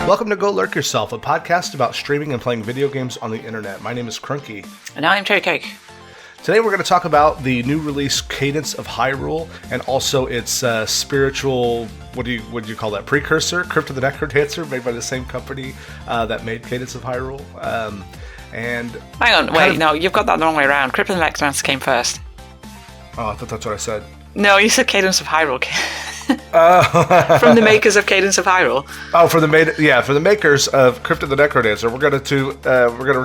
Welcome to Go Lurk Yourself, a podcast about streaming and playing video games on the internet. My name is Crunky. And I'm Cherry Cake. Today we're going to talk about the new release Cadence of Hyrule, and also its spiritual, what do you call that, precursor, Crypt of the Necrodancer, made by the same company that made Cadence of Hyrule. And hang on, no, you've got that the wrong way around. Crypt of the Necrodancer came first. Oh, I thought that's what I said. No, you said Cadence of Hyrule. From the makers of Cadence of Hyrule. Oh, for the makers of Crypt of the Necrodancer, we're going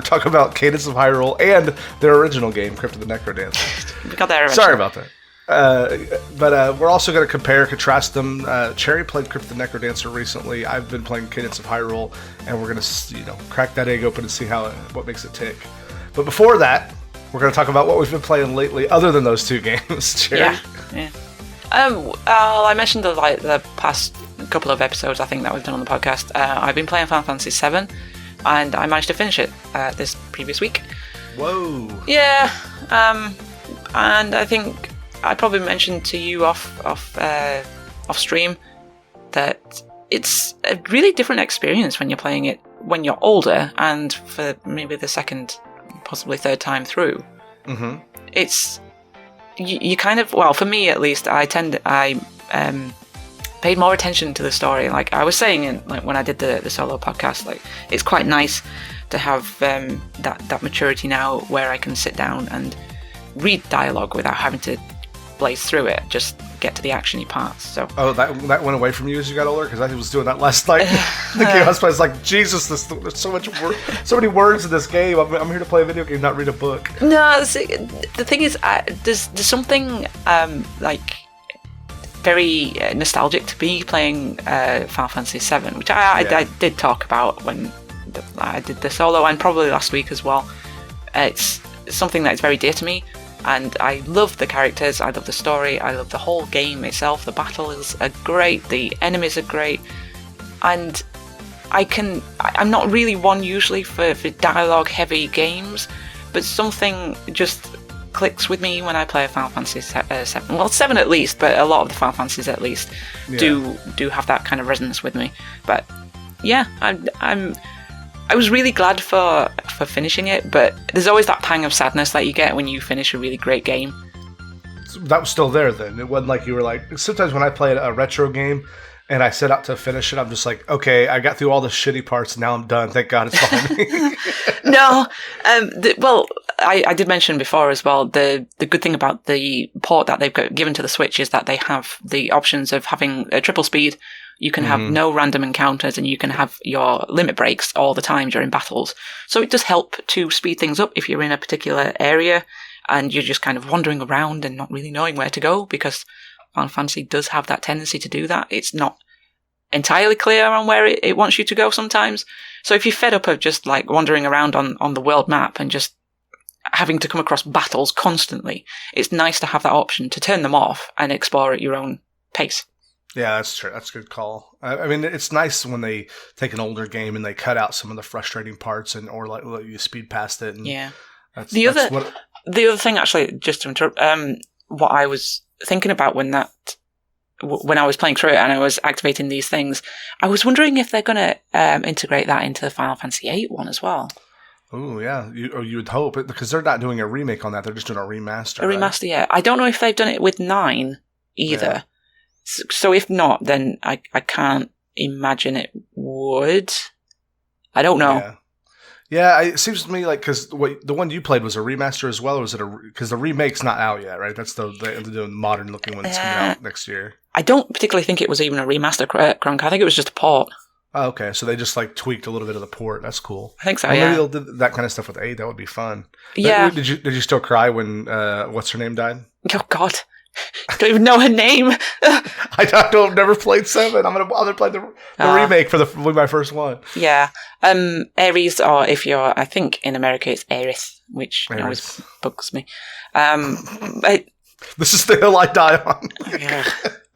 to talk about Cadence of Hyrule and their original game, Crypt of the Necrodancer. We got there. Sorry about that. But we're also going to compare and contrast them. Cherry played Crypt of the Necrodancer recently. I've been playing Cadence of Hyrule, and we're going to crack that egg open and see what makes it tick. But before that, we're going to talk about what we've been playing lately, other than those two games. Cherry? Yeah. I mentioned the past couple of episodes I think that we've done on the podcast. I've been playing Final Fantasy VII, and I managed to finish it this previous week. Whoa! Yeah, and I think I probably mentioned to you off stream that it's a really different experience when you're playing it when you're older, and for maybe the second, possibly third time through. Mm-hmm. It's you kind of, well, for me at least, I paid more attention to the story. Like I was saying when I did the solo podcast, like it's quite nice to have that maturity now where I can sit down and read dialogue without having to blaze through it, just get to the actiony parts. So that went away from you as you got older, because I was doing that last night. The game I was playing, it's like, Jesus, there's so many words in this game. I'm here to play a video game, not read a book. No, the thing is, there's something like very nostalgic to be playing Final Fantasy VII, which I did talk about when I did the solo, and probably last week as well. It's something that's very dear to me. And I love the characters, I love the story, I love the whole game itself. The battles are great, the enemies are great, and I'm not really one usually for dialogue heavy games, but something just clicks with me when I play a Final Fantasy 7. Well, 7 at least, but a lot of the Final Fantasies at least do have that kind of resonance with me. But yeah, I was really glad for finishing it, but there's always that pang of sadness that you get when you finish a really great game. That was still there then. It wasn't like you were like, sometimes when I play a retro game and I set out to finish it, I'm just like, okay, I got through all the shitty parts, now I'm done. Thank God it's behind me. No, I did mention before as well, the good thing about the port that they've given to the Switch is that they have the options of having a triple speed. You can have no random encounters, and you can have your limit breaks all the time during battles. So it does help to speed things up if you're in a particular area and you're just kind of wandering around and not really knowing where to go, because Final Fantasy does have that tendency to do that. It's not entirely clear on where it wants you to go sometimes. So if you're fed up of just like wandering around on the world map and just having to come across battles constantly, it's nice to have that option to turn them off and explore at your own pace. Yeah, that's true. That's a good call. I mean, it's nice when they take an older game and they cut out some of the frustrating parts or let you speed past it. And yeah. The other thing, actually, just to interrupt, what I was thinking about when I was playing through it and I was activating these things, I was wondering if they're going to integrate that into the Final Fantasy VIII one as well. Oh, yeah. You would hope, because they're not doing a remake on that. They're just doing a remaster. A remaster, right? Yeah. I don't know if they've done it with 9 either. Yeah. So if not, then I can't imagine it would. I don't know. Yeah, it seems to me like, because the one you played was a remaster as well, or was it because the remake's not out yet, right? That's the modern looking one that's coming out next year. I don't particularly think it was even a remaster, Crunk. I think it was just a port. Oh, okay, so they just like tweaked a little bit of the port. That's cool. I think so. Well, yeah. Maybe they'll do that kind of stuff with 8. That would be fun. Yeah. Did you still cry when what's her name died? Oh God. I don't even know her name. I've never played 7. I'm gonna play the remake for my first one. Yeah. Ares, or if you're, I think in America it's Aerith, which always bugs me. This is the hill I die on.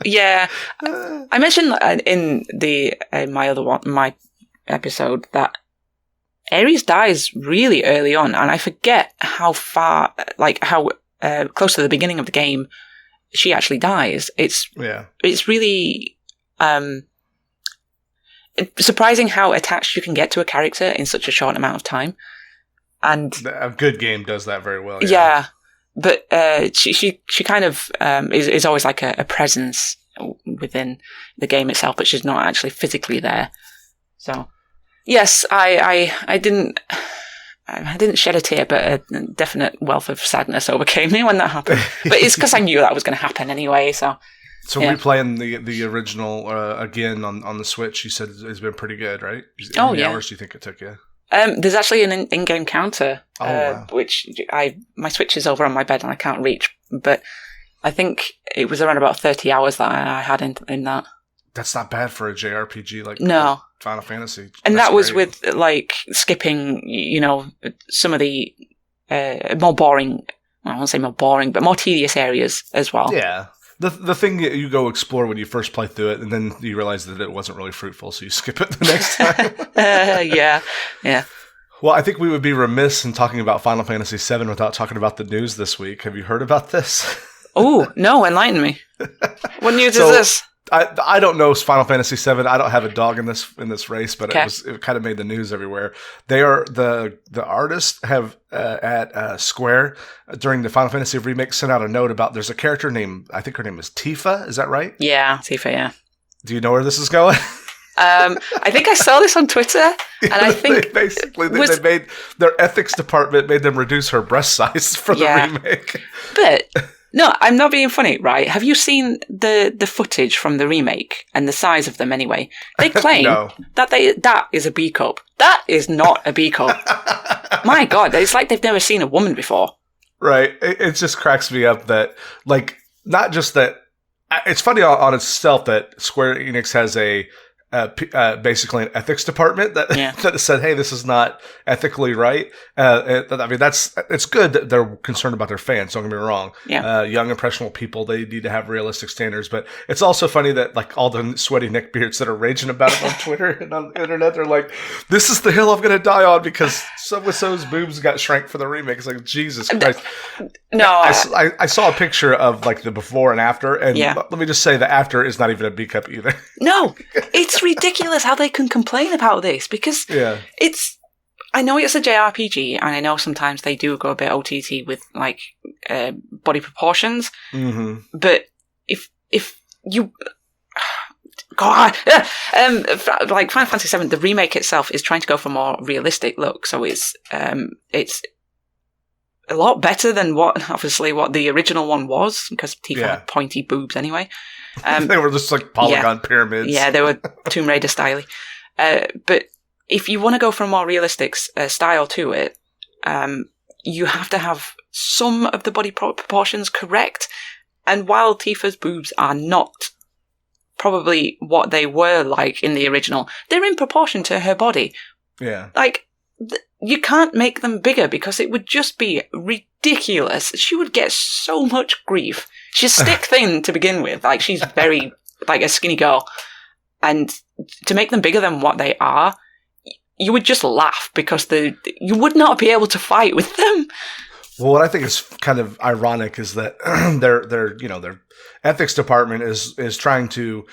Yeah. I mentioned in my episode that Ares dies really early on, and I forget how close to the beginning of the game she actually dies. It's really surprising how attached you can get to a character in such a short amount of time. And a good game does that very well. Yeah, but she kind of is always like a presence within the game itself, but she's not actually physically there. So, yes, I didn't shed a tear, but a definite wealth of sadness overcame me when that happened. But it's because I knew that was going to happen anyway. So replaying the original again on the Switch, you said has been pretty good, right? How many hours do you think it took you? There's actually an in-game counter, wow. which my Switch is over on my bed and I can't reach. But I think it was around about 30 hours that I had in that. That's not bad for a JRPG like Final Fantasy. And that was with like skipping, some of the more boring. Well, I won't say more boring, but more tedious areas as well. Yeah. The thing that you go explore when you first play through it, and then you realize that it wasn't really fruitful, so you skip it the next time. Yeah. Well, I think we would be remiss in talking about Final Fantasy VII without talking about the news this week. Have you heard about this? Oh, no, enlighten me. What news is this? I don't know Final Fantasy VII. I don't have a dog in this race, but it kind of made the news everywhere. They are the artists have at Square during the Final Fantasy remake sent out a note about there's a character named, I think her name is Tifa. Is that right? Yeah, Tifa. Yeah. Do you know where this is going? I think I saw this on Twitter, and I think they made their ethics department made them reduce her breast size for the remake. But. No, I'm not being funny, right? Have you seen the footage from the remake and the size of them anyway? They claim that is a B cup. That is not a B cup. My God, it's like they've never seen a woman before. Right. It just cracks me up that, like, not just that. It's funny on itself that Square Enix has basically an ethics department that said, hey, this is not ethically right. I mean, it's good that they're concerned about their fans. Don't get me wrong. Yeah. Young, impressionable people, they need to have realistic standards. But it's also funny that like all the sweaty neckbeards that are raging about it on Twitter and on the internet, they're like, this is the hill I'm going to die on because so-and-so's boobs got shrank for the remake. It's like, Jesus Christ. No. I saw a picture of like the before and after. And let me just say the after is not even a B cup either. No, it's ridiculous how they can complain about this because I know it's a JRPG and I know sometimes they do go a bit OTT with like body proportions, but if you God, like Final Fantasy VII, the remake itself is trying to go for a more realistic look, so it's a lot better than what the original one was because Tifa had pointy boobs anyway. They were just like polygon pyramids. Yeah, they were Tomb Raider style. But if you want to go for a more realistic style to it, you have to have some of the body proportions correct. And while Tifa's boobs are not probably what they were like in the original, they're in proportion to her body. Yeah. Like, you can't make them bigger because it would just be ridiculous. She would get so much grief. She's stick thin to begin with. Like, she's very, like, a skinny girl. And to make them bigger than what they are, you would just laugh because you would not be able to fight with them. Well, what I think is kind of ironic is that their ethics department is trying to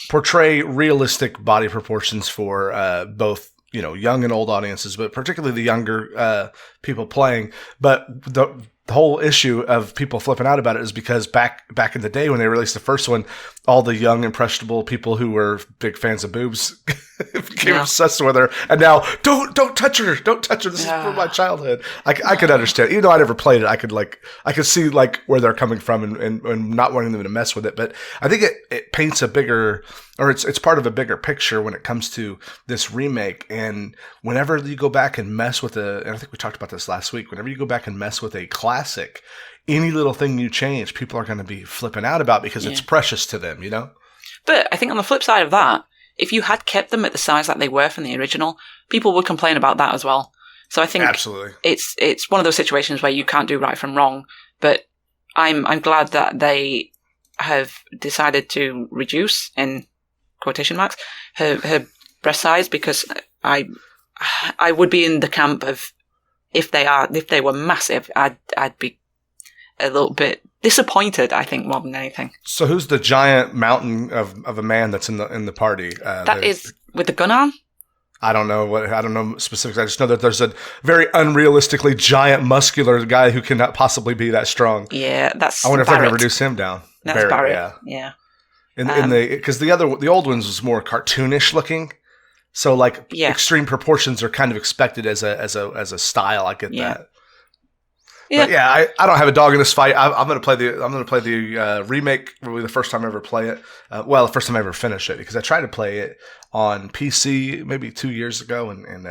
portray realistic body proportions for both young and old audiences, but particularly the younger people playing. But the whole issue of people flipping out about it is because back in the day when they released the first one, all the young, impressionable people who were big fans of boobs became obsessed with her. And now, don't touch her. Don't touch her. This is from my childhood. I could understand. Even though I never played it, I could see like where they're coming from and not wanting them to mess with it. But I think it paints a bigger, or it's part of a bigger picture when it comes to this remake. And whenever you go back and mess with and I think we talked about this last week, whenever you go back and mess with a classic, any little thing you change, people are going to be flipping out about because it's precious to them, But I think on the flip side of that, if you had kept them at the size that they were from the original, people would complain about that as well. So I think absolutely, it's one of those situations where you can't do right from wrong. But I'm glad that they have decided to reduce, in quotation marks, her breast size, because I would be in the camp of if they were massive, I'd be a little bit disappointed, I think, more than anything. So who's the giant mountain of a man that's in the party? That is with the gun arm? I don't know specifics. I just know that there's a very unrealistically giant, muscular guy who cannot possibly be that strong. Yeah, that's. I wonder if Barrett. they can reduce him down. That's Barrett. Yeah. Because the old ones was more cartoonish looking, so like extreme proportions are kind of expected as a style. I get that. Yeah, but yeah. I don't have a dog in this fight. I'm gonna play the remake. Really, the first time I ever play it. The first time I ever finish it, because I tried to play it on PC maybe 2 years ago, and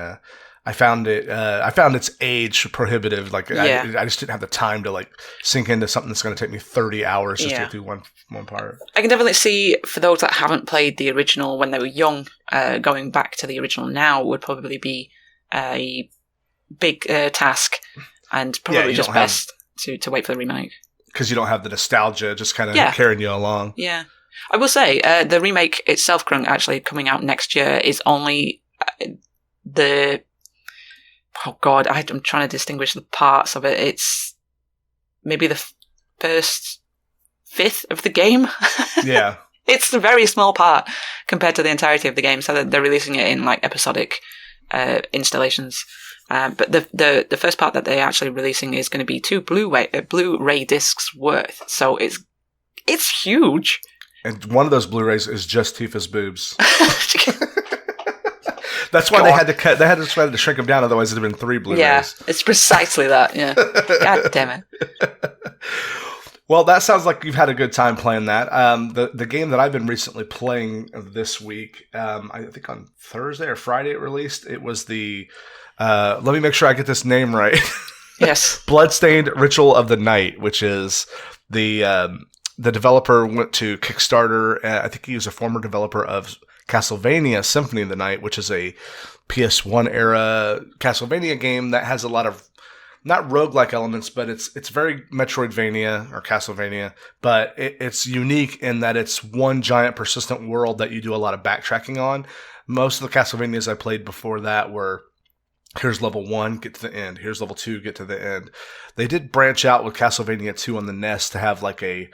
I found its age prohibitive. Like I just didn't have the time to like sink into something that's going to take me 30 hours just to get through one part. I can definitely see, for those that haven't played the original when they were young, going back to the original now would probably be a big task. And probably just best to wait for the remake. Because you don't have the nostalgia just kind of carrying you along. Yeah. I will say, the remake itself, Krung, actually coming out next year, is only the... Oh, God, I'm trying to distinguish the parts of it. It's maybe the first fifth of the game. Yeah. It's a very small part compared to the entirety of the game, so they're releasing it in like episodic installations. But the first part that they're actually releasing is going to be 2 Blu-ray discs worth. So it's huge. And one of those Blu-rays is just Tifa's boobs. That's why they had to They had to shrink them down. Otherwise, it'd have been 3 Blu-rays. Yeah, it's precisely that. Yeah. God damn it. Well, that sounds like you've had a good time playing that. The game that I've been recently playing this week, I think on Thursday or Friday it released. It was the... let me make sure I get this name right. Yes. Bloodstained Ritual of the Night, which is the developer went to Kickstarter. I think he was a former developer of Castlevania Symphony of the Night, which is a PS1 era Castlevania game that has a lot of not roguelike elements, but it's very Metroidvania or Castlevania, but it's unique in that it's one giant persistent world that you do a lot of backtracking on. Most of the Castlevanias I played before that were, here's level 1, get to the end. Here's level 2, get to the end. They did branch out with Castlevania 2 on the NES to have like a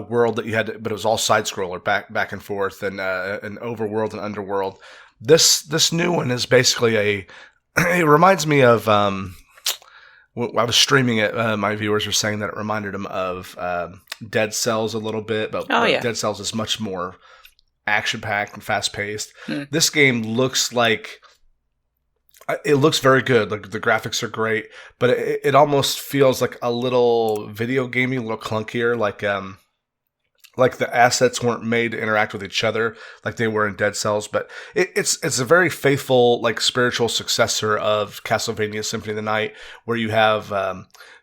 world that you had, but it was all side scroller, back and forth, and an overworld and underworld. This new one is basically it reminds me of I was streaming it. My viewers were saying that it reminded them of Dead Cells a little bit, but Dead Cells is much more action packed and fast paced. This game looks like. It looks very good. Like the graphics are great, but it almost feels like a little video gamey, a little clunkier. Like the assets weren't made to interact with each other like they were in Dead Cells. But it's a very faithful, like spiritual successor of Castlevania Symphony of the Night, where you have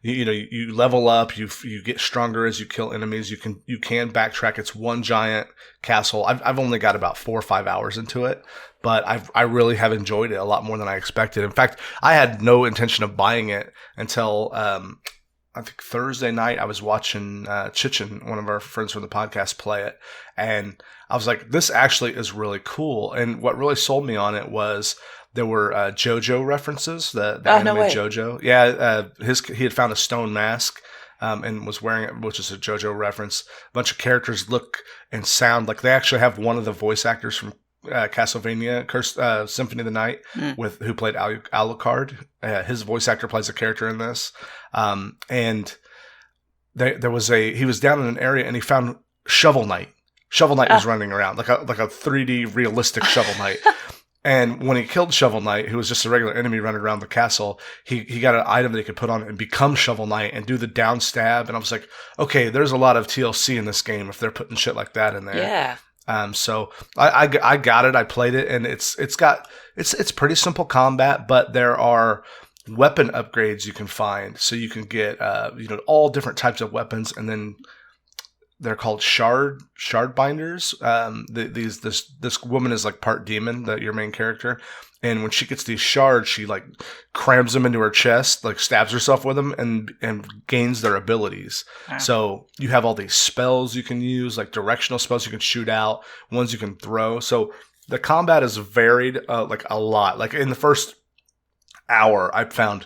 you level up, you get stronger as you kill enemies. You can backtrack. It's one giant castle. I've only got about 4 or 5 hours into it. But I really have enjoyed it a lot more than I expected. In fact, I had no intention of buying it until I think Thursday night. I was watching Chichin, one of our friends from the podcast, play it. And I was like, this actually is really cool. And what really sold me on it was there were JoJo references, the anime JoJo. Yeah, he had found a stone mask. And was wearing it, which is a JoJo reference. A bunch of characters look and sound like they actually have one of the voice actors from Castlevania Symphony of the Night who played Alucard. His voice actor plays a character in this. And there was he was down in an area and he found Shovel Knight. Shovel Knight was running around like a 3D realistic Shovel Knight. And when he killed Shovel Knight, who was just a regular enemy running around the castle, he got an item that he could put on and become Shovel Knight and do the down stab. And I was like, okay, there's a lot of TLC in this game if they're putting shit like that in there. Yeah. So I got it. I played it, and it's pretty simple combat, but there are weapon upgrades you can find, so you can get all different types of weapons, and then they're called shard binders. This woman is like part demon, your main character. And when she gets these shards, she like crams them into her chest, like stabs herself with them, and gains their abilities. Ah. So you have all these spells you can use, like directional spells you can shoot out, ones you can throw. So the combat is varied like a lot. Like in the first hour, I found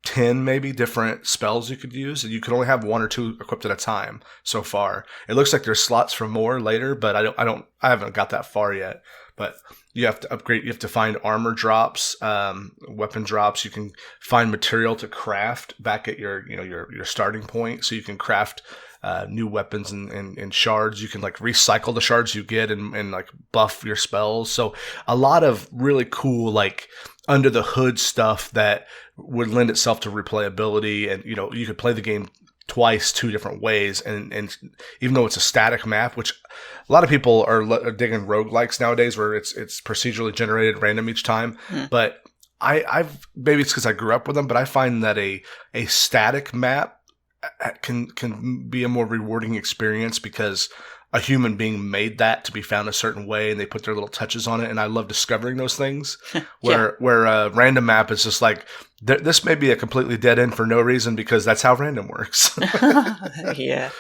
10 maybe different spells you could use, and you can only have 1 or 2 equipped at a time so far. It looks like there's slots for more later, but I haven't got that far yet. But you have to upgrade. You have to find armor drops, weapon drops. You can find material to craft back at your starting point, so you can craft new weapons and shards. You can like recycle the shards you get and like buff your spells. So a lot of really cool like under the hood stuff that would lend itself to replayability. And you could play the game twice, 2 different ways, and even though it's a static map, which a lot of people are digging roguelikes nowadays, where it's procedurally generated, random each time. But I've maybe it's because I grew up with them, but I find that a static map can be a more rewarding experience because a human being made that to be found a certain way, and they put their little touches on it. And I love discovering those things. Where a random map is just like, this may be a completely dead end for no reason because that's how random works. Yeah.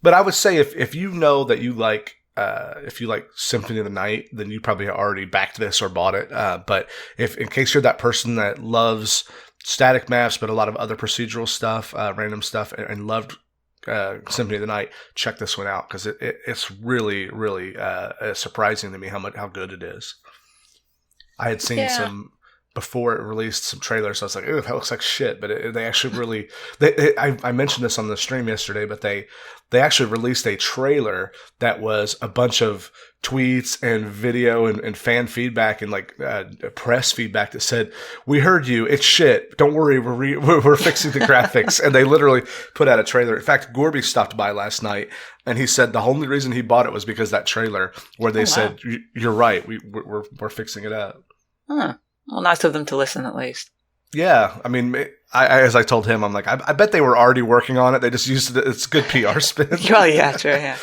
But I would say if you know that you like, if you like Symphony of the Night, then you probably already backed this or bought it. But if in case you're that person that loves static maps, but a lot of other procedural stuff, random stuff, and loved Symphony of the Night, check this one out because it's really, really surprising to me how good it is. I had seen some before it released, some trailers. So I was like, "Ooh, that looks like shit." But they actually really, I mentioned this on the stream yesterday, but they actually released a trailer that was a bunch of tweets and video and fan feedback and like press feedback that said, "We heard you. It's shit. Don't worry. We're fixing the graphics." And they literally put out a trailer. In fact, Gorby stopped by last night and he said the only reason he bought it was because that trailer where they said, "You're right. We're fixing it up." Huh. Well, nice of them to listen at least. Yeah, I mean, as I told him, I'm like, I bet they were already working on it. They just used it. It's good PR spin. Well, yeah, true, yeah.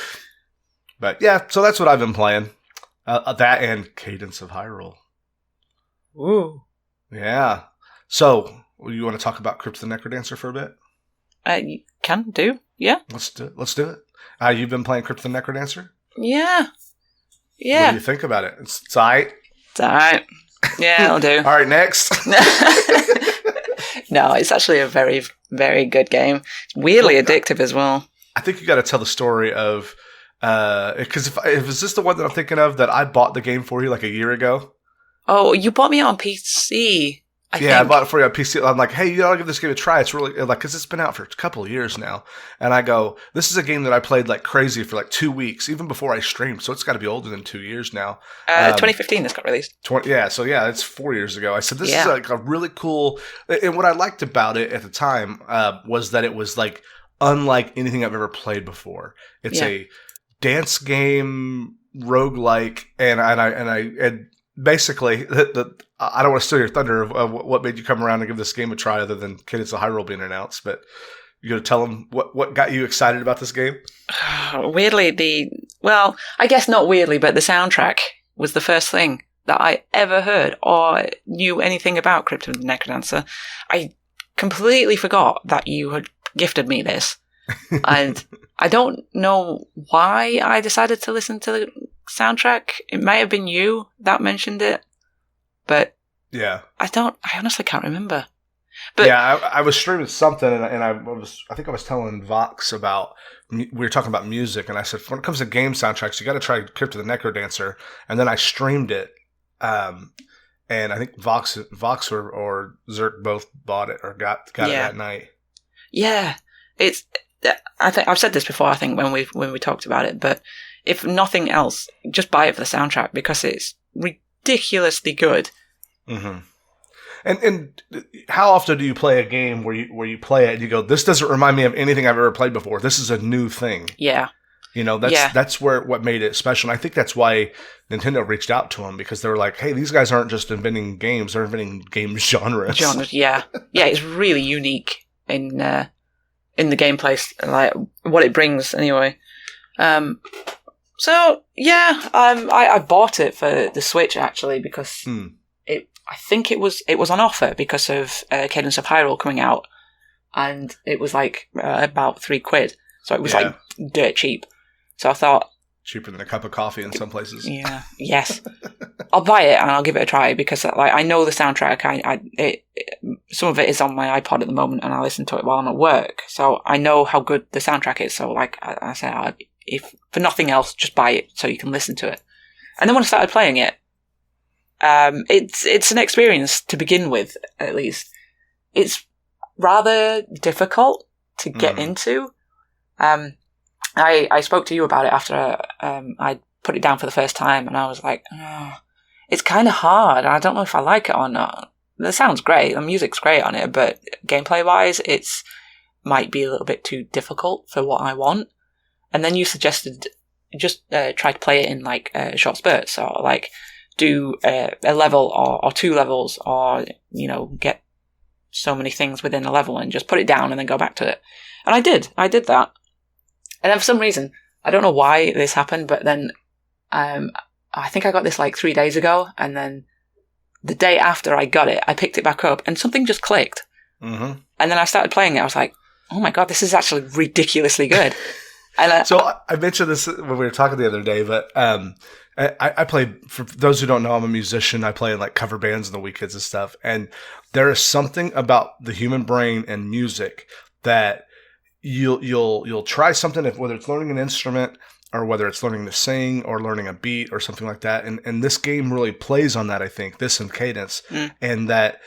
But yeah, so that's what I've been playing. That and Cadence of Hyrule. Ooh. Yeah. So, you want to talk about Crypt the Necrodancer for a bit? You can do, yeah. Let's do it. You've been playing Crypt the Necrodancer? Yeah. What do you think about it? It's all right? It's all right. Yeah, it'll do. All right, next. No, it's actually a very, very good game. It's weirdly addictive as well. I think you got to tell the story of... Because if is this the one that I'm thinking of that I bought the game for you like a year ago? Oh, you bought me on PC. I bought it for you on PC. I'm like, hey, you gotta give this game a try. It's really like because it's been out for a couple of years now, and I go, this is a game that I played like crazy for like 2 weeks, even before I streamed. So it's got to be older than 2 years now. 2015, this got released. It's 4 years ago. I said this is like a really cool. And what I liked about it at the time was that it was like unlike anything I've ever played before. It's a dance game roguelike, and basically, I don't want to steal your thunder of what made you come around and give this game a try, other than Cadence of Hyrule being announced. But you going to tell them what got you excited about this game? Weirdly, I guess not weirdly, but the soundtrack was the first thing that I ever heard or knew anything about Crypt of the Necrodancer. I completely forgot that you had gifted me this, and I don't know why I decided to listen to the soundtrack. It may have been you that mentioned it, but yeah, I honestly can't remember. But yeah, I was streaming something, and I think I was telling Vox about, we were talking about music, and I said, when it comes to game soundtracks, you got to try Crypt of the Necrodancer, and then I streamed it, and I think Vox or Zerk both bought it or got it that night. Yeah, I think I've said this before. I think when we talked about it, but if nothing else, just buy it for the soundtrack because it's ridiculously good. Mm-hmm. And how often do you play a game where you play it and you go, this doesn't remind me of anything I've ever played before. This is a new thing. Yeah. That's what made it special. And I think that's why Nintendo reached out to them, because they were like, hey, these guys aren't just inventing games, they're inventing game genres. Yeah. Yeah, it's really unique in the gameplay, like what it brings anyway. So yeah, I bought it for the Switch actually because I think it was on offer because of Cadence of Hyrule coming out, and it was like about £3, so it was like dirt cheap. So I thought cheaper than a cup of coffee in some places. Yeah. Yes. I'll buy it and I'll give it a try because I know the soundtrack. Some of it is on my iPod at the moment, and I listen to it while I'm at work. So I know how good the soundtrack is. So I said, if for nothing else, just buy it so you can listen to it. And then when I started playing it, it's an experience to begin with. At least it's rather difficult to get into. I spoke to you about it after I put it down for the first time, and I was like, oh, it's kind of hard. I don't know if I like it or not. It sounds great. The music's great on it, but gameplay-wise, it's might be a little bit too difficult for what I want. And then you suggested just try to play it in like short spurts, or like do a level or 2 levels, or get so many things within a level and just put it down and then go back to it. And I did that. And then for some reason, I don't know why this happened, but then I think I got this like 3 days ago, and then the day after I got it, I picked it back up, and something just clicked. Mm-hmm. And then I started playing it. I was like, oh my god, this is actually ridiculously good. And so I mentioned this when we were talking the other day, but I play, for those who don't know, I'm a musician. I play in like cover bands on the weekends and stuff. And there is something about the human brain and music that you'll try something, whether it's learning an instrument or whether it's learning to sing or learning a beat or something like that. And this game really plays on that, I think, this and Cadence, and that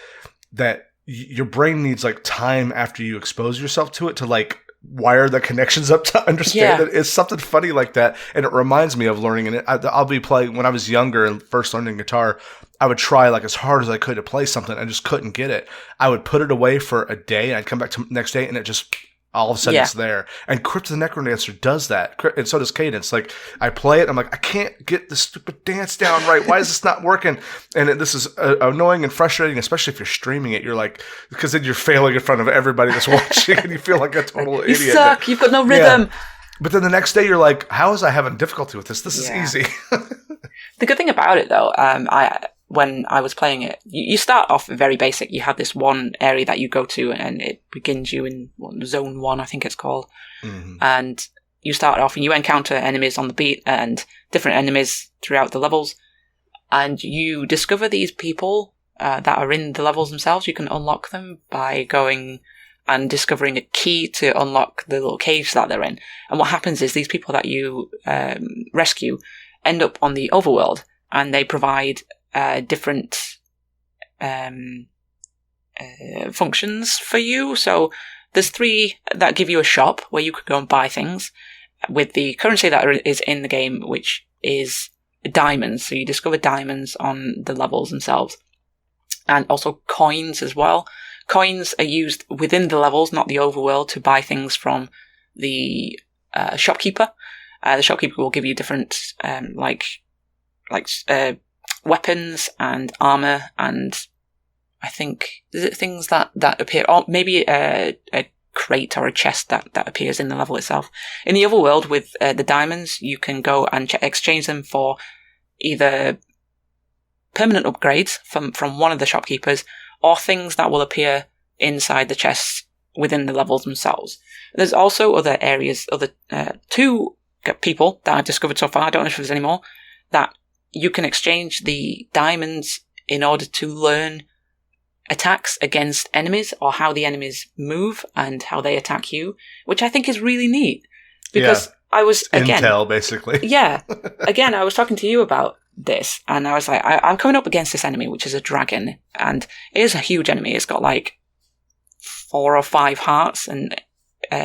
your brain needs like time after you expose yourself to it to like wire the connections up to understand it. It's something funny like that. And it reminds me of learning. And I'll be playing when I was younger and first learning guitar. I would try like as hard as I could to play something. I just couldn't get it. I would put it away for a day, and I'd come back to the next day, and it just all of a sudden it's there. And Crypt the Necrodancer does that. And so does Cadence. Like, I play it, I'm like, I can't get the stupid dance down right. Why is this not working? And this is annoying and frustrating, especially if you're streaming it. You're like, because then you're failing in front of everybody that's watching, and you feel like a total idiot. You suck. You've got no rhythm. Yeah. But then the next day you're like, how is I having difficulty with this? This is easy. The good thing about it, though, when I was playing it, you start off very basic. You have this one area that you go to, and it begins you in zone 1, I think it's called. Mm-hmm. And you start off and you encounter enemies on the beat and different enemies throughout the levels. And you discover these people that are in the levels themselves. You can unlock them by going and discovering a key to unlock the little caves that they're in. And what happens is these people that you rescue end up on the overworld, and they provide different functions for you. So there's 3 that give you a shop where you could go and buy things with the currency that is in the game, which is diamonds. So you discover diamonds on the levels themselves, and also coins as well. Coins are used within the levels, not the overworld, to buy things from the shopkeeper. The shopkeeper will give you different weapons and armor, and I think is it things that appear, or maybe a crate or a chest that appears in the level itself. In the overworld with the diamonds, you can go and exchange them for either permanent upgrades from one of the shopkeepers, or things that will appear inside the chests within the levels themselves. There's also other areas, other 2 people that I've discovered so far, I don't know if there's any more, that you can exchange the diamonds in order to learn attacks against enemies, or how the enemies move and how they attack you, which I think is really neat. Because I was, again... Intel, basically. Yeah. Again, I was talking to you about this, and I was like, I'm coming up against this enemy, which is a dragon, and it is a huge enemy. It's got like 4 or 5 hearts, and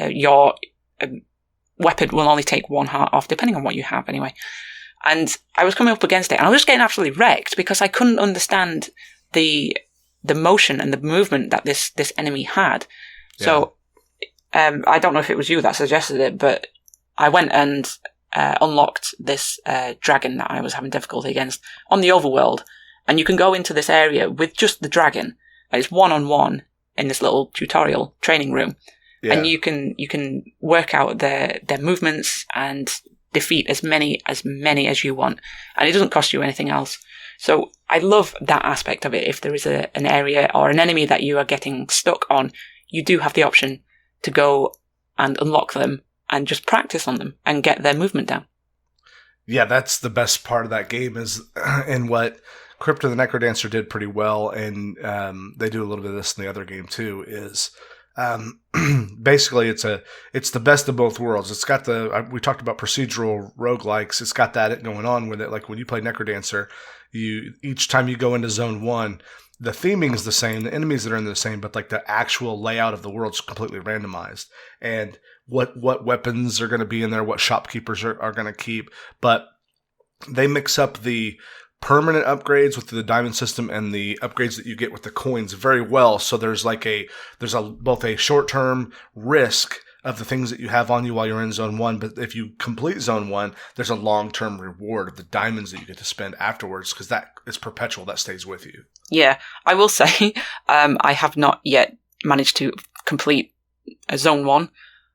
your weapon will only take 1 heart off, depending on what you have anyway. And I was coming up against it, and I was just getting absolutely wrecked because I couldn't understand the motion and the movement that this enemy had. Yeah. So I don't know if it was you that suggested it, but I went and unlocked this dragon that I was having difficulty against on the overworld, and you can go into this area with just the dragon. It's 1-on-1 in this little tutorial training room, and you can work out their movements and defeat as many as you want, and it doesn't cost you anything else. So I love that aspect of it. If there is an area or an enemy that you are getting stuck on, you do have the option to go and unlock them and just practice on them and get their movement down. Yeah, that's the best part of that game is, and what Crypt of the Necrodancer did pretty well, and they do a little bit of this in the other game too, is um, basically it's the best of both worlds. It's got we talked about procedural roguelikes. It's got that going on with it. Like when you play Necrodancer, each time you go into zone 1, the theming is the same, the enemies that are in the same, but like the actual layout of the world's completely randomized. And what weapons are going to be in there, what shopkeepers are going to keep, but they mix up the permanent upgrades with the diamond system and the upgrades that you get with the coins very well. So there's both a short-term risk of the things that you have on you while you're in zone 1, but if you complete zone 1, there's a long-term reward of the diamonds that you get to spend afterwards, because that is perpetual, that stays with you. Yeah, I will say I have not yet managed to complete zone 1.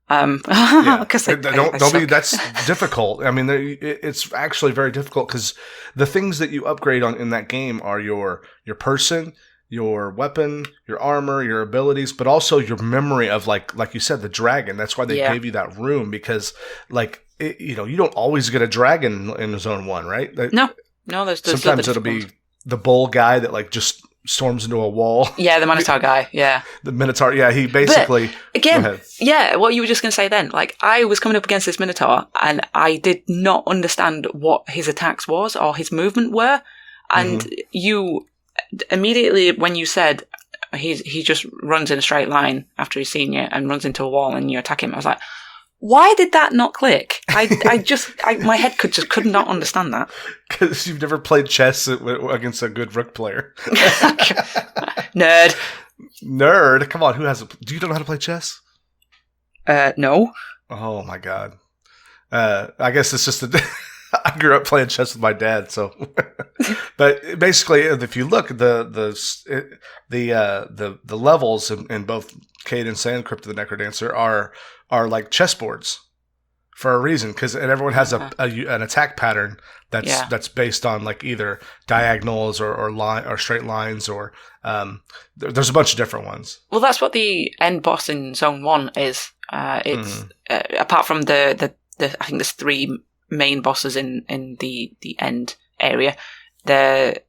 Because that's difficult. I mean, it's actually very difficult because the things that you upgrade on in that game are your person, your weapon, your armor, your abilities, but also your memory of like you said, the dragon. That's why they gave you that room, because you don't always get a dragon in zone 1, right? No, there's sometimes it'll be the bull guy that like just storms into a wall. Yeah, the Minotaur guy, yeah. The Minotaur, yeah, he basically... But again, yeah, what you were just going to say then, like, I was coming up against this Minotaur, and I did not understand what his attacks was, or his movement were, and you, immediately when you said, he just runs in a straight line after he's seen you, and runs into a wall, and you attack him, I was like, why did that not click? My head could not understand that. Because you've never played chess against a good rook player. Nerd. Come on, do you know how to play chess? No. Oh my god. I guess it's just I grew up playing chess with my dad, so. But basically, if you look at the levels in both Cadence and Crypt of the Necrodancer are like chessboards for a reason, because everyone has an attack pattern that's based on like either diagonals or straight lines, or there's a bunch of different ones. Well, that's what the end boss in Zone 1 is. It's apart from the I think there's 3 main bosses in the end area. The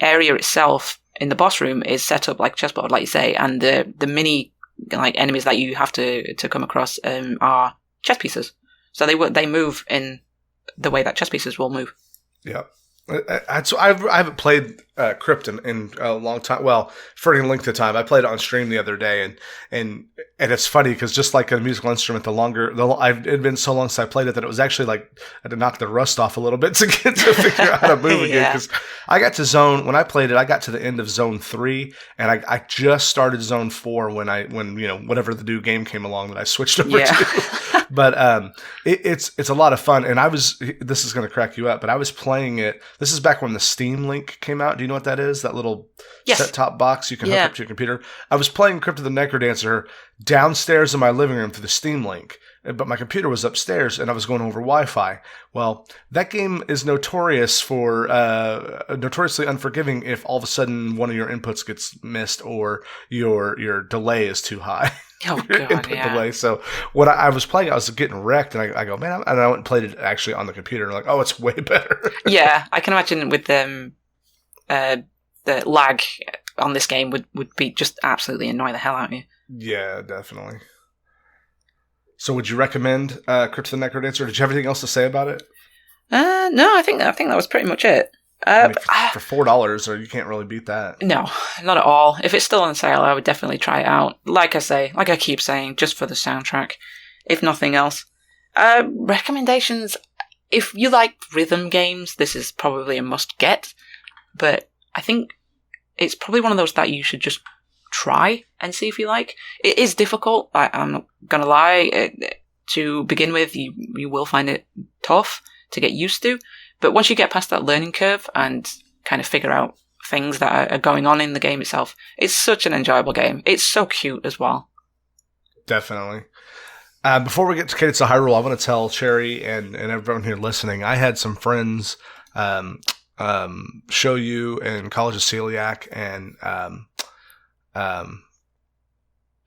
area itself in the boss room is set up like chessboard, like you say, and the mini like enemies that you have to come across are chess pieces. So they move in the way that chess pieces will move. Yeah. So I haven't played Crypt in a long time. Well, for any length of time. I played it on stream the other day, and it's funny because just like a musical instrument, it had been so long since I played it that it was actually like I had to knock the rust off a little bit to figure out how to move again. Because I got to when I played it, I got to the end of Zone 3, and I just started Zone 4 when whatever the new game came along that I switched over to. But it's a lot of fun, and this is going to crack you up, but I was playing it. This is back when the Steam Link came out. Do you know what that is? That little set-top box you can hook up to your computer. I was playing Crypt of the Necrodancer downstairs in my living room through the Steam Link, but my computer was upstairs, and I was going over Wi-Fi. Well, that game is notorious for notoriously unforgiving if all of a sudden one of your inputs gets missed or your delay is too high. Oh, God, delay. So when I was playing, I was getting wrecked, and I go, man, and I went and played it actually on the computer, and I'm like, oh, it's way better. Yeah, I can imagine with the lag on this game would be just absolutely annoy the hell out of you. Yeah, definitely. So would you recommend Crypt of the Necrodancer? Did you have anything else to say about it? No, I think that was pretty much it. For $4, or you can't really beat that. No, not at all. If it's still on sale, I would definitely try it out. Like I keep saying, just for the soundtrack, if nothing else. Recommendations: if you like rhythm games, this is probably a must-get. But I think it's probably one of those that you should just try and see if you like. It is difficult. I'm not gonna lie. To begin with, you will find it tough to get used to. But once you get past that learning curve and kind of figure out things that are going on in the game itself, it's such an enjoyable game. It's so cute as well. Definitely. Before we get to Cadence of Hyrule, I want to tell Cherry and everyone here listening, I had some friends show you in College of Celiac and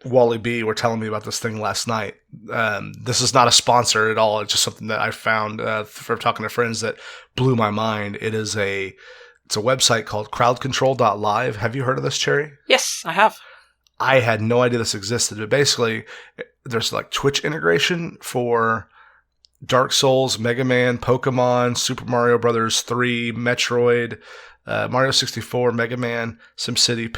Wally B were telling me about this thing last night. This is not a sponsor at all. It's just something that I found from talking to friends that blew my mind. It's a website called crowdcontrol.live. Have you heard of this, Cherry? Yes, I have. I had no idea this existed, but basically there's like Twitch integration for Dark Souls, Mega Man, Pokemon, Super Mario Brothers 3, Metroid, Mario 64, Mega Man, SimCity,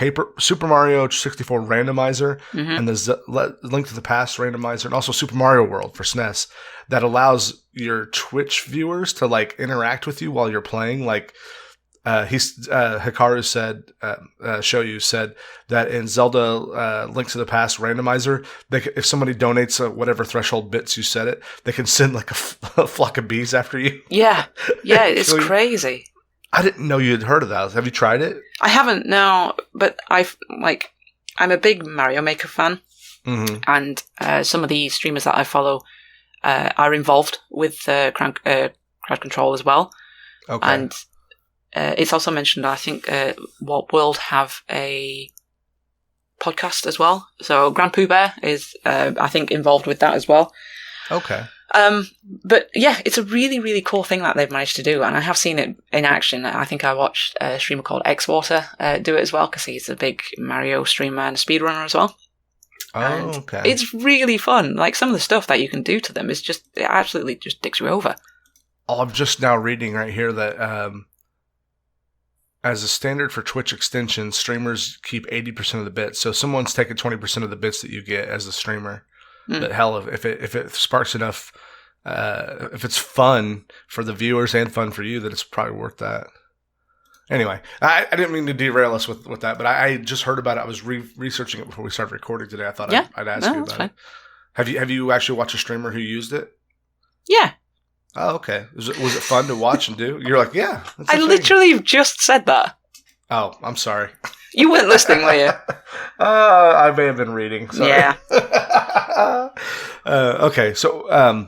Super Mario 64 randomizer, and the Link to the Past randomizer, and also Super Mario World for SNES that allows your Twitch viewers to like interact with you while you're playing. Like Hikaru said, Shoyu said that in Zelda Link to the Past randomizer, if somebody donates whatever threshold bits you set it, they can send like a flock of bees after you. Yeah, it's crazy. I didn't know you had heard of that. Have you tried it? I haven't, no, but I'm a big Mario Maker fan, and some of the streamers that I follow are involved with crowd control as well. Okay. And it's also mentioned, I think, Warp World have a podcast as well. So Grand Pooh Bear is, I think, involved with that as well. Okay. But yeah, it's a really, really cool thing that they've managed to do, and I have seen it in action. I think I watched a streamer called Xwater do it as well, because he's a big Mario streamer and speedrunner as well. Oh, okay. It's really fun. Like, some of the stuff that you can do to them is just, it absolutely just dicks you over. Oh, I'm just now reading right here that as a standard for Twitch extensions, streamers keep 80% of the bits. So someone's taking 20% of the bits that you get as a streamer. But hell, if it sparks enough, if it's fun for the viewers and fun for you, then it's probably worth that. Anyway, I didn't mean to derail us with that, but I just heard about it. I was researching it before we started recording today. I thought I'd ask you about it. Have you actually watched a streamer who used it? Yeah. Oh, okay. Was it fun to watch and do? You're like, yeah. I literally just said that. Oh, I'm sorry. You weren't listening, were you? I may have been reading. Sorry. Yeah. Okay, so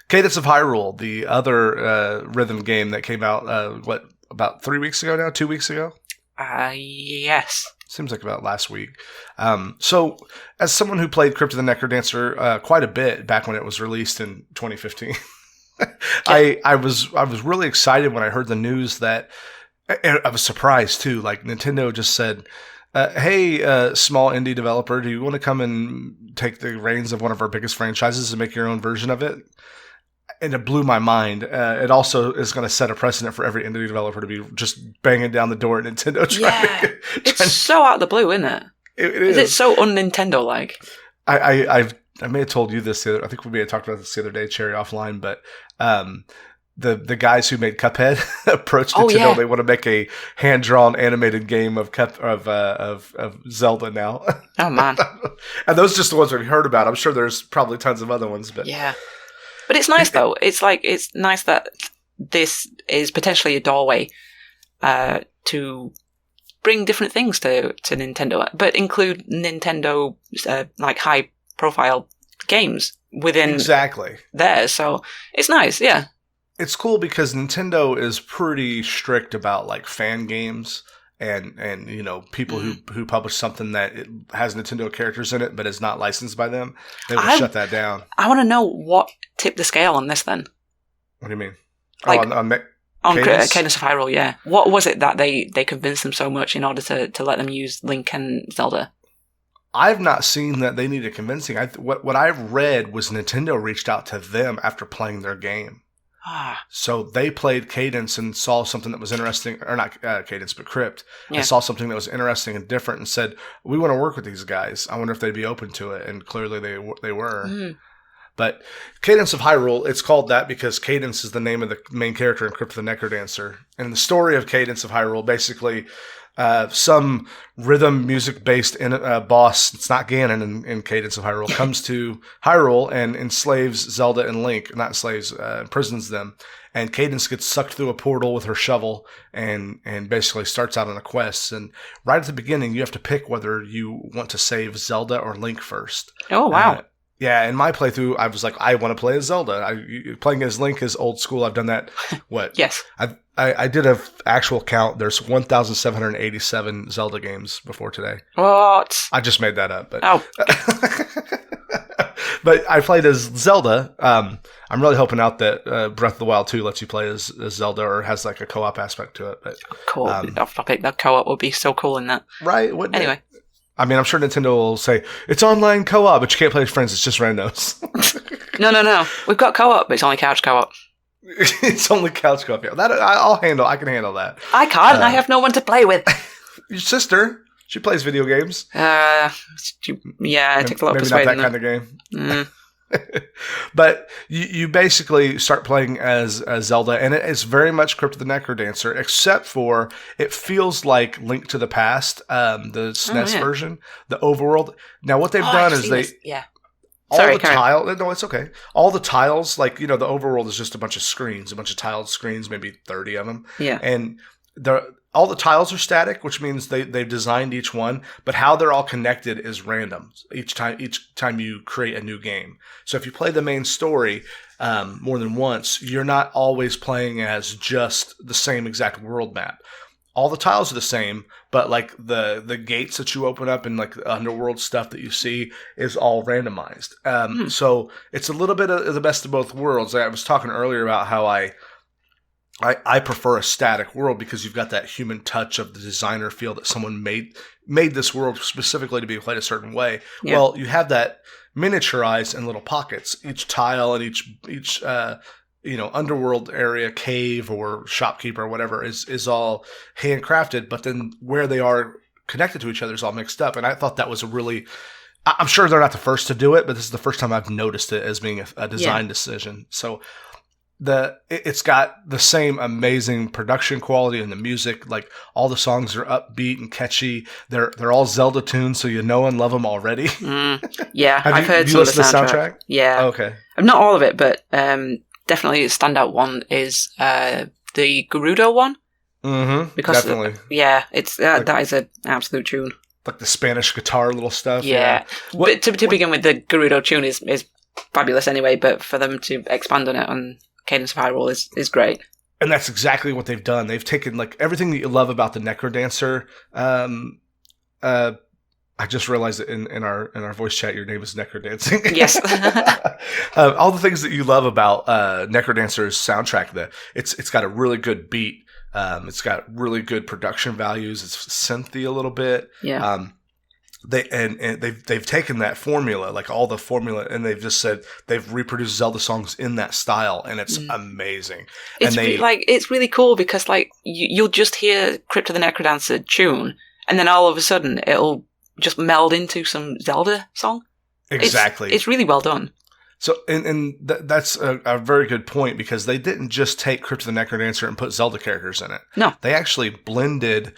Cadence of Hyrule, the other rhythm game that came out, about 3 weeks ago now? 2 weeks ago? Yes. Seems like about last week. So, as someone who played Crypt of the Necrodancer quite a bit back when it was released in 2015, I was really excited when I heard the news that. I was surprised too. Like, Nintendo just said, "Hey, small indie developer, do you want to come and take the reins of one of our biggest franchises and make your own version of it?" And it blew my mind. It also is going to set a precedent for every indie developer to be just banging down the door at Nintendo. It's so out of the blue, isn't it? It is. It's so un-Nintendo-like. I may have told you this the other. I think we may have talked about this the other day, Cherry, offline, but. The guys who made Cuphead approached Nintendo. Yeah. They want to make a hand-drawn animated game of Zelda now. Oh, man. And those are just the ones we've heard about. I'm sure there's probably tons of other ones. But yeah. But it's nice, though. It's nice that this is potentially a doorway to bring different things to Nintendo, but include Nintendo, high-profile games within there. So it's nice, yeah. It's cool because Nintendo is pretty strict about like fan games and people who publish something that it has Nintendo characters in it but is not licensed by them. They will shut that down. I want to know what tipped the scale on this then. What do you mean? Like, on Cadence? Cadence of Hyrule, yeah. What was it that they convinced them so much in order to let them use Link and Zelda? I've not seen that they needed convincing. What I've read was Nintendo reached out to them after playing their game. So they played Cadence and saw something that was interesting, or not Cadence, but Crypt. Yeah. And saw something that was interesting and different and said, we want to work with these guys. I wonder if they'd be open to it. And clearly they were. Mm. But Cadence of Hyrule, it's called that because Cadence is the name of the main character in Crypt of the Necrodancer. And the story of Cadence of Hyrule, basically, some rhythm music-based boss, it's not Ganon in Cadence of Hyrule, comes to Hyrule and enslaves Zelda and Link. Not enslaves, imprisons them. And Cadence gets sucked through a portal with her shovel and basically starts out on a quest. And right at the beginning, you have to pick whether you want to save Zelda or Link first. Oh, wow. Yeah, in my playthrough, I was like, I want to play as Zelda. Playing as Link is old school. I've done that. What? Yes. I've I did a actual count. There's 1,787 Zelda games before today. What? I just made that up, but Oh. but I played as Zelda. I'm really hoping out that Breath of the Wild 2 lets you play as Zelda or has like a co-op aspect to it. But Co-op, off topic. That co-op would be so cool in that. Right? Wouldn't Anyway. it? I mean, I'm sure Nintendo will say it's online co-op, but you can't play with friends. It's just randos. No. We've got co-op, but it's only couch co-op. It's only couch co-op. Yeah, that I can handle that. I can't. I have no one to play with. Your sister, she plays video games. Yeah, it takes a lot of Maybe not persuading. that kind of game. But you basically start playing as Zelda, and it is very much Crypt of the Necrodancer, except for it feels like Link to the Past, the SNES version, the overworld. Now, what they've done is all the tiles. No, it's okay. All the tiles, like the overworld is just a bunch of screens, a bunch of tiled screens, maybe 30 of them. Yeah, and all the tiles are static, which means they've designed each one, but how they're all connected is random each time you create a new game. So if you play the main story more than once, you're not always playing as just the same exact world map. All the tiles are the same, but like the gates that you open up and like the underworld stuff that you see is all randomized. So it's a little bit of the best of both worlds. I was talking earlier about how I prefer a static world because you've got that human touch of the designer feel that someone made this world specifically to be played a certain way. Yeah. Well, you have that miniaturized in little pockets. Each tile and each underworld area, cave or shopkeeper or whatever is all handcrafted, but then where they are connected to each other is all mixed up. And I thought that was I'm sure they're not the first to do it, but this is the first time I've noticed it as being a design decision. So it's got the same amazing production quality and the music. Like all the songs are upbeat and catchy. They're all Zelda tunes, so you know and love them already. Yeah, I've heard some of the soundtrack. Yeah, okay. Not all of it, but definitely the standout one is the Gerudo one. Mm-hmm. Because definitely, it's that is an absolute tune. Like the Spanish guitar little stuff. Yeah. But to begin with, the Gerudo tune is fabulous anyway. But for them to expand on it on Cadence of Hyrule is great. And that's exactly what they've done. They've taken like everything that you love about the Necrodancer. I just realized that in our voice chat, your name is Necrodancing. Yes. All the things that you love about Necrodancer's soundtrack, it's got a really good beat. It's got really good production values. It's synthy a little bit. Yeah. They've taken that formula, like all the formula, and they've just said they've reproduced Zelda songs in that style, and it's amazing. It's it's really cool because like you'll just hear Crypt of the Necrodancer tune, and then all of a sudden it'll just meld into some Zelda song. Exactly. It's really well done. So, that's a very good point because they didn't just take Crypt of the Necrodancer and put Zelda characters in it. No. They actually blended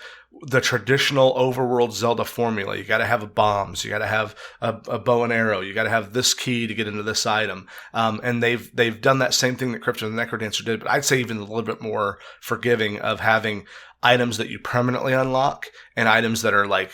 the traditional overworld Zelda formula. You got to have bombs. You got to have a bow and arrow. You got to have this key to get into this item. And they've done that same thing that Crypt of the Necrodancer did, but I'd say even a little bit more forgiving of having items that you permanently unlock and items that are like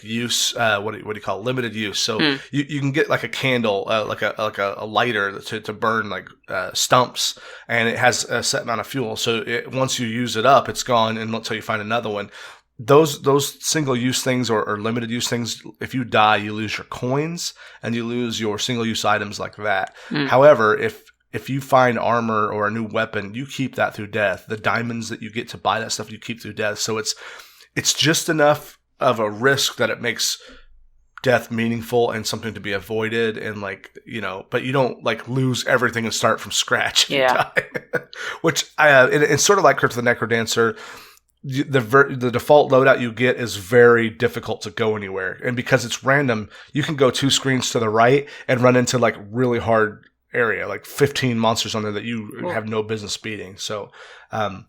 use what do you call it? Limited use. So you can get like a candle, like a lighter to burn like stumps, and it has a set amount of fuel. So once you use it up, it's gone until you find another one. Those single use things or limited use things, if you die, you lose your coins and you lose your single use items like that. However, if you find armor or a new weapon, you keep that through death. The diamonds that you get to buy that stuff, you keep through death. So it's just enough of a risk that it makes death meaningful and something to be avoided. And but you don't like lose everything and start from scratch. Yeah. Which it's sort of like Crypt of the Necrodancer. The default loadout you get is very difficult to go anywhere. And because it's random, you can go 2 screens to the right and run into like really hard area, like 15 monsters on there that you have no business beating. So I'm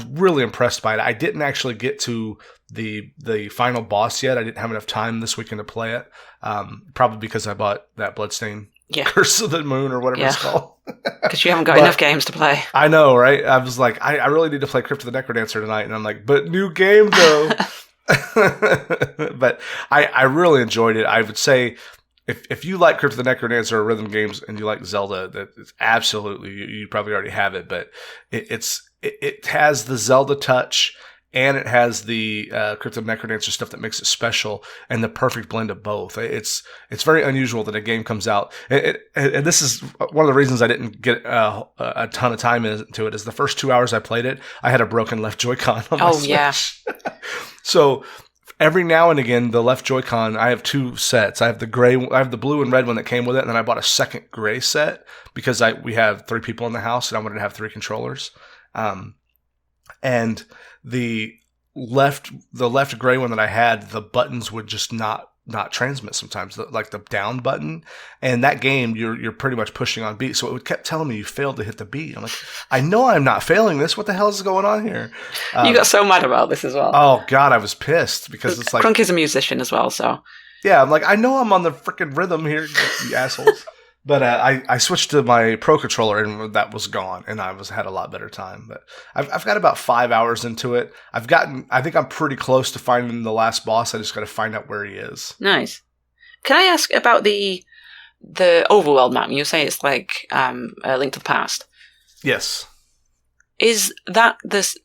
really impressed by it. I didn't actually get to the final boss yet. I didn't have enough time this weekend to play it, probably because I bought that Bloodstain Curse of the Moon or whatever it's called. Because you haven't got enough games to play. I know, right? I was like, I really need to play Crypt of the Necrodancer tonight, and I'm like, but new game though. But I really enjoyed it. I would say if you like Crypt of the Necrodancer or rhythm games and you like Zelda, that it's absolutely, you probably already have it, but it's it has the Zelda touch, and it has the Crypt of Necrodancer stuff that makes it special, and the perfect blend of both. It's very unusual that a game comes out, and this is one of the reasons I didn't get a ton of time into it. Is the first 2 hours I played it, I had a broken left Joy-Con on my Switch. Yeah. So every now and again, the left Joy-Con, I have two sets. I have the blue and red one that came with it, and then I bought a second gray set because we have 3 people in the house, and I wanted to have 3 controllers. And the left gray one that I had, the buttons would just not transmit sometimes, like the down button. And that game, you're pretty much pushing on beat, so it kept telling me you failed to hit the beat. I'm like, I know I'm not failing this. What the hell is going on here? You got so mad about this as well. Oh God, I was pissed because it's like Crunk is a musician as well, so yeah, I'm like, I know I'm on the freaking rhythm here, you assholes. But I switched to my Pro Controller, and that was gone, and I had a lot better time. But I've got about 5 hours into it. I think I'm pretty close to finding the last boss. I just got to find out where he is. Nice. Can I ask about the overworld map? You say it's like a Link to the Past. Yes. Is that this?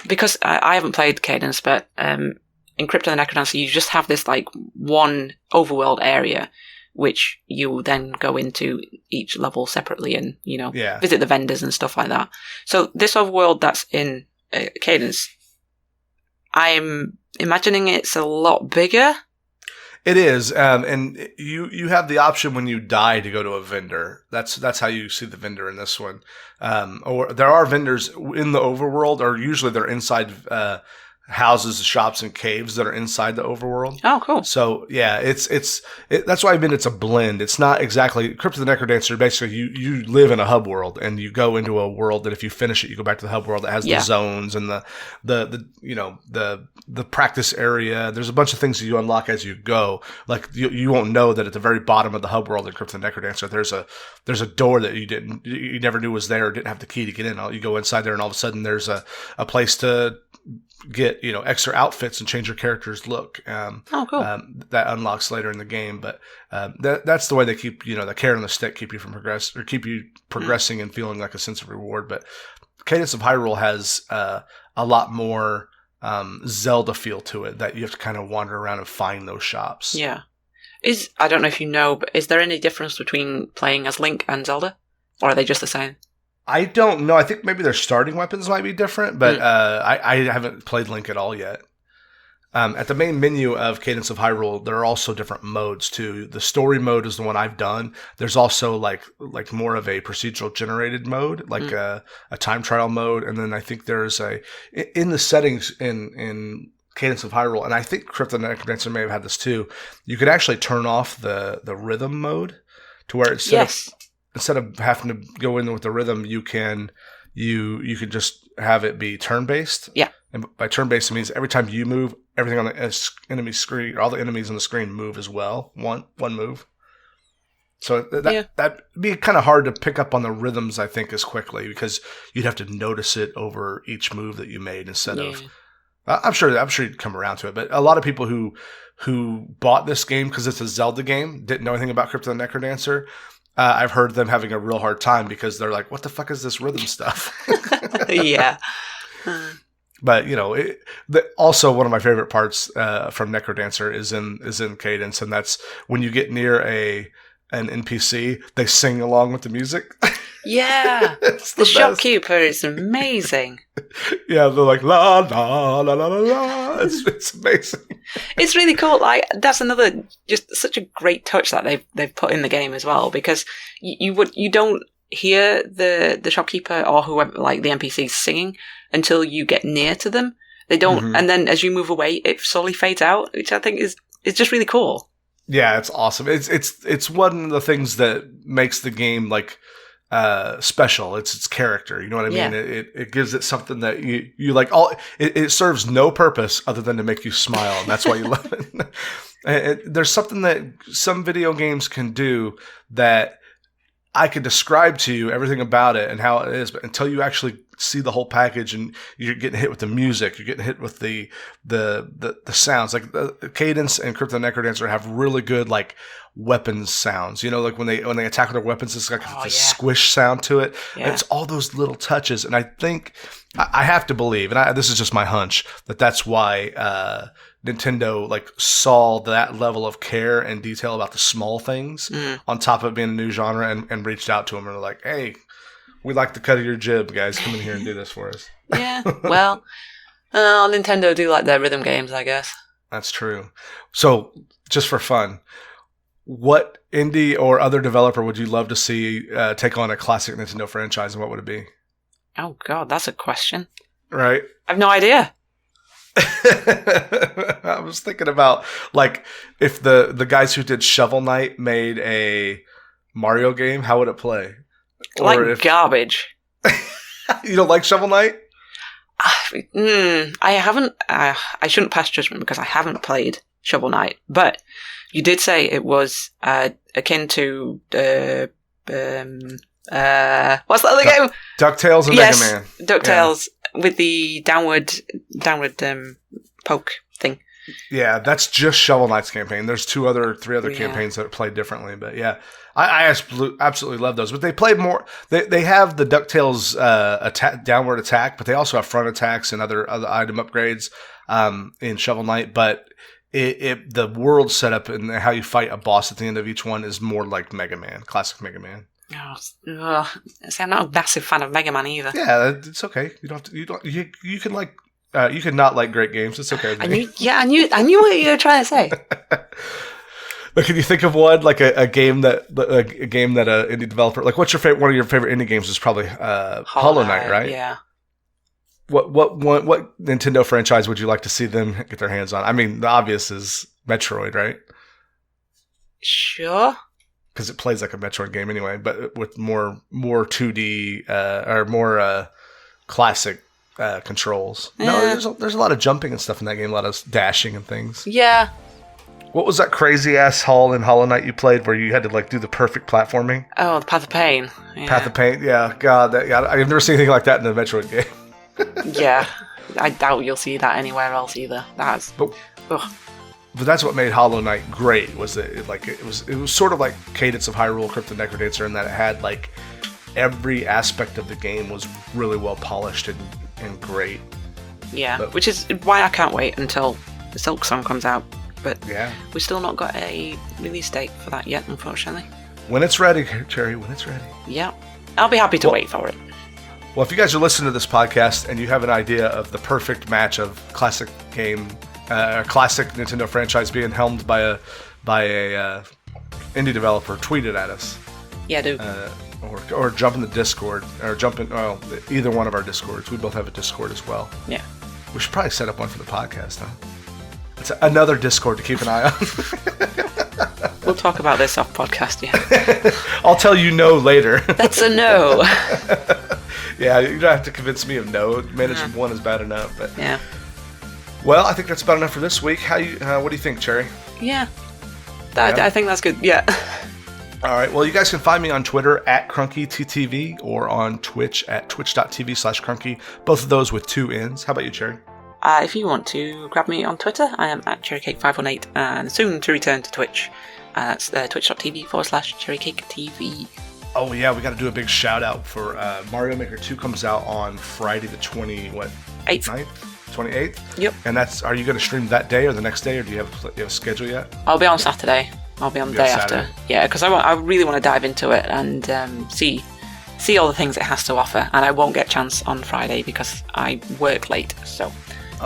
Because I haven't played Cadence, but in Crypt of the Necrodancer, you just have this like one overworld area, which you then go into each level separately and, visit the vendors and stuff like that. So this overworld that's in Cadence, I'm imagining it's a lot bigger. It is, and you have the option when you die to go to a vendor. That's how you see the vendor in this one. Or there are vendors in the overworld, or usually they're inside houses, shops, and caves that are inside the overworld. Oh, cool. So yeah, that's why I mean it's a blend. It's not exactly Crypt of the Necrodancer. Basically, you live in a hub world, and you go into a world that if you finish it, you go back to the hub world that has the zones and the practice area. There's a bunch of things that you unlock as you go. Like you won't know that at the very bottom of the hub world in Crypt of the Necrodancer, there's a door that you never knew was there, or didn't have the key to get in. You go inside there, and all of a sudden there's a place to get extra outfits and change your character's look. Cool. That unlocks later in the game, but that's the way they keep the carrot on the stick, keep you progressing and feeling like a sense of reward. But Cadence of Hyrule has a lot more Zelda feel to it, that you have to kind of wander around and find those shops. Yeah. I don't know if you know, but is there any difference between playing as Link and Zelda, or are they just the same? I don't know. I think maybe their starting weapons might be different, but I haven't played Link at all yet. At the main menu of Cadence of Hyrule, there are also different modes too. The story mode is the one I've done. There's also like more of a procedural generated mode, like a time trial mode, and then I think there's in the settings in Cadence of Hyrule, and I think Crypt of the Necrodancer may have had this too. You could actually turn off the rhythm mode to where instead of having to go in with the rhythm, you can just have it be turn-based. Yeah. And by turn-based, it means every time you move, everything on the enemy screen, or all the enemies on the screen move as well. One move. So that'd be kind of hard to pick up on the rhythms, I think, as quickly, because you'd have to notice it over each move that you made instead of... I'm sure you'd come around to it, but a lot of people who bought this game because it's a Zelda game, didn't know anything about Crypt of the Necrodancer, I've heard them having a real hard time because they're like, what the fuck is this rhythm stuff? Yeah. But, also one of my favorite parts from Necrodancer is in Cadence, and that's when you get near an NPC, they sing along with the music. Yeah. The shopkeeper is amazing. Yeah, they're like, la, la, la, la, la, la. It's amazing. It's really cool. Like, that's another, just such a great touch that they've put in the game as well, because you don't hear the shopkeeper or whoever, like the NPCs singing until you get near to them. They don't, and then as you move away, it slowly fades out, which I think is just really cool. Yeah, it's awesome. It's one of the things that makes the game like special. It's its character. You know what I mean? Yeah. It gives it something that you like. It serves no purpose other than to make you smile, and that's why you love it. There's something that some video games can do that I could describe to you everything about it and how it is, but until you actually see the whole package and you're getting hit with the music, you're getting hit with the sounds. Like the Cadence and Crypt of the Necrodancer have really good like weapons sounds. You know, like when they attack with their weapons, it's like a yeah. squish sound to it. Yeah. And it's all those little touches. And I think I have to believe, and this is just my hunch, that's why Nintendo like saw that level of care and detail about the small things on top of it being a new genre and reached out to them and were like, hey, we like the cut of your jib, guys. Come in here and do this for us. Yeah, well, Nintendo do like their rhythm games, I guess. That's true. So, just for fun, what indie or other developer would you love to see take on a classic Nintendo franchise, and what would it be? Oh, God, that's a question. Right? I have no idea. I was thinking about, like, if the guys who did Shovel Knight made a Mario game, how would it play? Garbage. You don't like Shovel Knight? I haven't. I shouldn't pass judgment because I haven't played Shovel Knight. But you did say it was akin to what's the other game? DuckTales and yes, Mega Man. DuckTales with the downward poke thing. Yeah, that's just Shovel Knight's campaign. There's three other campaigns that play differently, but yeah, I absolutely love those. But they play more. They have the DuckTales downward attack, but they also have front attacks and other item upgrades in Shovel Knight. But the world setup and how you fight a boss at the end of each one is more like Mega Man, classic Mega Man. Oh, see, I'm not a massive fan of Mega Man either. Yeah, it's okay. You can like. You can not like great games. It's okay. I knew what you were trying to say. But can you think of one like a game that indie developer like? What's your one of your favorite indie games? Is probably Hollow Knight, right? Yeah. What Nintendo franchise would you like to see them get their hands on? I mean, the obvious is Metroid, right? Sure. Because it plays like a Metroid game anyway, but with more 2D or more classic. Controls. Yeah. No, there's a lot of jumping and stuff in that game, a lot of dashing and things. Yeah. What was that crazy ass hall in Hollow Knight you played where you had to like do the perfect platforming? Oh, the Path of Pain. Yeah. Path of Pain, yeah. God, I've never seen anything like that in a Metroid game. Yeah, I doubt you'll see that anywhere else either. But that's what made Hollow Knight great. Was that it was sort of like Cadence of Hyrule, Crypt and Necrodancer, in that it had like every aspect of the game was really well polished and great. Yeah, which is why I can't wait until the Silk Song comes out. But yeah, we've still not got a release date for that yet, unfortunately. When it's ready, Cherry, when it's ready. Yeah, I'll be happy to wait for it. Well, if you guys are listening to this podcast and you have an idea of the perfect match of classic game, classic Nintendo franchise being helmed by a indie developer, tweet it at us. Yeah, do. Or jump in the Discord, or either one of our Discords. We both have a Discord as well. Yeah. We should probably set up one for the podcast, huh? It's another Discord to keep an eye on. We'll talk about this off podcast, yeah. I'll tell you no later. That's a no. Yeah, you don't have to convince me of no. Managing one is bad enough, but yeah. Well, I think that's about enough for this week. What do you think, Cherry? Yeah. I think that's good. Yeah. All right. Well, you guys can find me on Twitter at CrunkyTTV or on Twitch at twitch.tv/Crunky. Both of those with 2 N's. How about you, Cherry? If you want to grab me on Twitter, I am at CherryCake518 and soon to return to Twitch. That's twitch.tv/CherryCakeTV. Oh, yeah. We got to do a big shout out for Mario Maker 2 comes out on Friday the 28th? 28th? Yep. And are you going to stream that day or the next day, or do you have a schedule yet? I'll be on Saturday. I'll be on the day after. Yeah, because I really want to dive into it and see all the things it has to offer. And I won't get a chance on Friday because I work late. So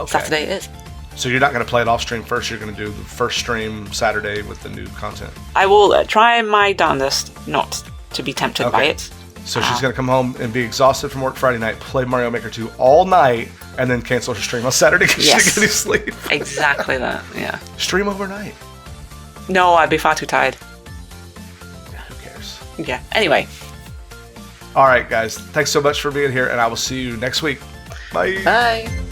Saturday it is. So you're not going to play it off stream first. You're going to do the first stream Saturday with the new content. I will try my darndest not to be tempted by it. So she's going to come home and be exhausted from work Friday night, play Mario Maker 2 all night, and then cancel her stream on Saturday because she didn't get any sleep. Exactly that, yeah. Stream overnight. No, I'd be far too tired. Yeah, who cares? Yeah, anyway. All right, guys. Thanks so much for being here, and I will see you next week. Bye. Bye.